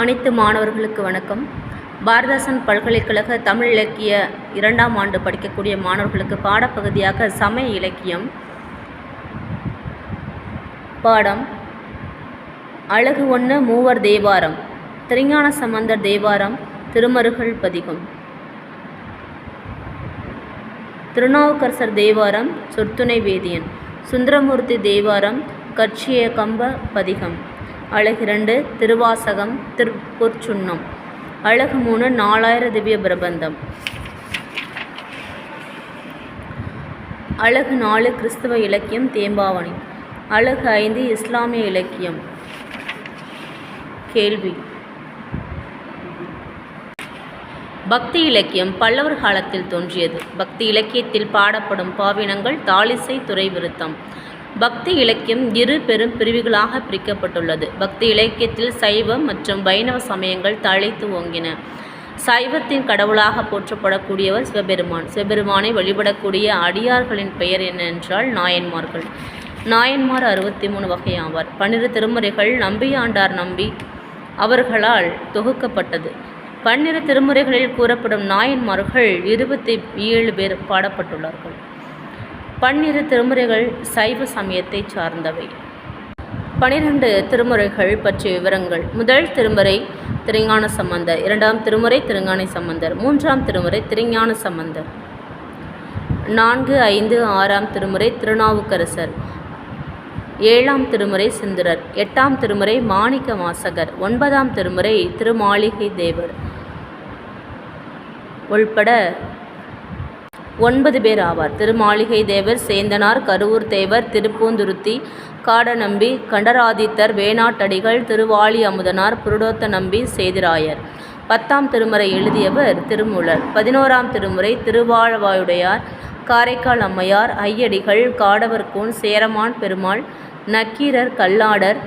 அனைத்து மாணவர்களுக்கு வணக்கம். பாரதாசன் பல்கலைக்கழக தமிழ் இலக்கிய 2ஆம் ஆண்டு படிக்கக்கூடிய மாணவர்களுக்கு பாடப்பகுதியாக சமய இலக்கியம் பாடம் அழகு 1 மூவர் தேவாரம், திருஞான சம்பந்தர் தேவாரம், திருமருகல் பதிகம், திருநாவுக்கரசர் தேவாரம், சொற்துணை வேதியன், சுந்தரமூர்த்தி தேவாரம், கட்சிய கம்ப பதிகம், அழகு 2 திருவாசகம், திருப்பொற்சுன்னம், அழகு 3 நாலாயிர திவ்ய பிரபந்தம், அழகு 4 கிறிஸ்தவ இலக்கியம் தேம்பாவணி, அழகு 5 இஸ்லாமிய இலக்கியம். கேள்வி: பக்தி இலக்கியம் பல்லவர் காலத்தில் தோன்றியது. பக்தி இலக்கியத்தில் பாடப்படும் பாவினங்கள் தாளிசை, துறை விருத்தம். பக்தி இலக்கியம் இரு பெரும் பிரிவுகளாக பிரிக்கப்பட்டுள்ளது. பக்தி இலக்கியத்தில் சைவம் மற்றும் வைணவ சமயங்கள் தழைத்து ஓங்கின. சைவத்தின் கடவுளாக போற்றப்படக்கூடியவர் சிவபெருமான். சிவபெருமானை வழிபடக்கூடிய அடியார்களின் பெயர் என்னென்றால் நாயன்மார்கள். நாயன்மார் 63 வகை ஆவார். 12 திருமுறைகள் நம்பியாண்டார் நம்பி அவர்களால் தொகுக்கப்பட்டது. 12 திருமுறைகளில் கூறப்படும் நாயன்மார்கள் 27 பேர் பாடப்பட்டுள்ளார்கள். 12 திருமுறைகள் சைவ சமயத்தை சார்ந்தவை. 12 திருமுறைகள் பற்றிய விவரங்கள்: முதல் திருமுறை திருஞான சம்பந்தர், 2ஆம் திருமுறை திருஞான சம்பந்தர், 3ஆம் திருமுறை திருஞான சம்பந்தர், 4, 5, 6ஆம் திருமுறை திருநாவுக்கரசர், 7ஆம் திருமுறை சுந்தரர், 8ஆம் திருமுறை மாணிக்க வாசகர், 9ஆம் திருமுறை திருமாளிகை தேவர் உள்பட 9 பேர் ஆவார். திருமாளிகை தேவர், சேந்தனார், கருவூர் தேவர், திருப்பூந்துருத்தி, காடநம்பி, கண்டராதித்தர், வேணாட்டடிகள், திருவாளி அமுதனார், புருடோத்த நம்பி, சேதிராயர். 10ஆம் திருமுறை எழுதியவர் திருமூலர். 11ஆம் திருமுறை திருவாழவாயுடையார், காரைக்கால் அம்மையார், ஐயடிகள், காடவர்கோன், சேரமான் பெருமாள், நக்கீரர், கல்லாடர்,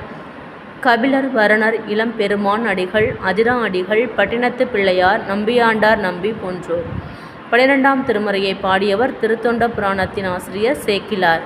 கபிலர், வரணர், இளம்பெருமான் அடிகள், அதிரா அடிகள், பட்டினத்து பிள்ளையார், நம்பியாண்டார் நம்பி போன்றோர். 12ஆம் திருமுறையை பாடியவர் திருத்தொண்ட புராணத்தின் ஆசிரியர் சேக்கிழார்.